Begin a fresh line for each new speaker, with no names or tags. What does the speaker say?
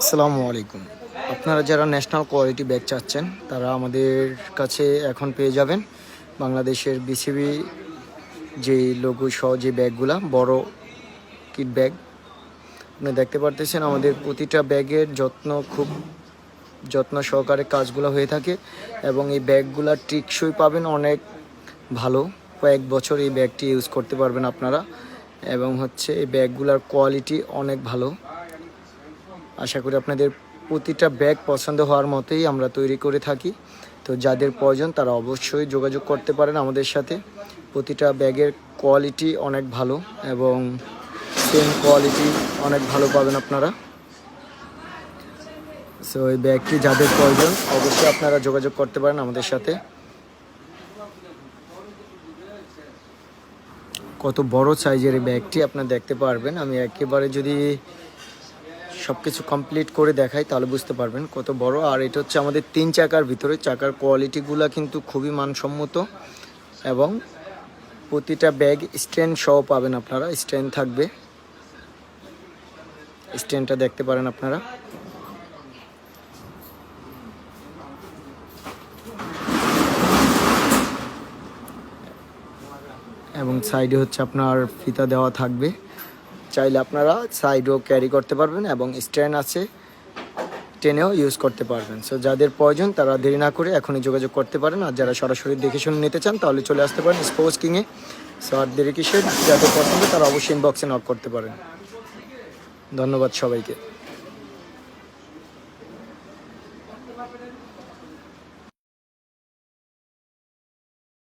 আসসালামু আলাইকুম। আপনারা যারা ন্যাশনাল কোয়ালিটি ব্যাগ চাচ্ছেন তারা আমাদের কাছে এখন পেয়ে যাবেন বাংলাদেশের বিসিবি যে লোগো সহ যে ব্যাগগুলা বড় কিট ব্যাগ। আপনি দেখতে পারতেছেন আমাদের প্রতিটা ব্যাগের খুব যত্ন সহকারে কাজগুলো হয়ে থাকে এবং এই ব্যাগগুলা টেকসই পাবেন অনেক ভালো। কয়েক বছর এই ব্যাগটি ইউজ করতে পারবেন আপনারা এবং এই ব্যাগগুলার কোয়ালিটি অনেক ভালো। আশা করি আপনাদের প্রতিটা ব্যাগ পছন্দ হওয়ার মতোই আমরা তৈরি করে থাকি। তো যাদের প্রয়োজন তারা অবশ্যই যোগাযোগ করতে পারেন আমাদের সাথে। প্রতিটা ব্যাগের কোয়ালিটি অনেক ভালো এবং সেম কোয়ালিটি অনেক ভালো পাবেন আপনারা। সো এই ব্যাগটি যাদের প্রয়োজন অবশ্যই আপনারা যোগাযোগ করতে পারেন আমাদের সাথে। কত বড় সাইজের এই ব্যাগটি আপনারা দেখতে পারবেন। আমি একেবারে যদি সব কিছু কমপ্লিট করে দেখাই তাহলে বুঝতে পারবেন কত বড়। আর এটা হচ্ছে আমাদের 3 চাকার ভিতরে। চাকার কোয়ালিটিগুলো কিন্তু খুবই মানসম্মত এবং প্রতিটা ব্যাগ স্ট্যান্ড সহ পাবেন আপনারা। স্ট্যান্ড থাকবে, স্ট্যান্ডটা দেখতে পারেন আপনারা। এবং সাইডে আপনার ফিতা দেওয়া থাকবে, চাইলে আপনারা সাইডও ক্যারি করতে পারবেন এবং স্ট্যান্ড আছে, টেনেও ইউজ করতে পারবেন। সো যাদের প্রয়োজন তারা দেরি না করে এখনই যোগাযোগ করতে পারেন। আর যারা সরাসরি দেখে শুনে নিতে চান তাহলে চলে আসতে পারেন স্পোর্টস কিংয়ে। সো আর দেরি কিসের, যাদের পছন্দ তারা অবশ্যই ইনবক্সে নক করতে পারেন। ধন্যবাদ সবাইকে।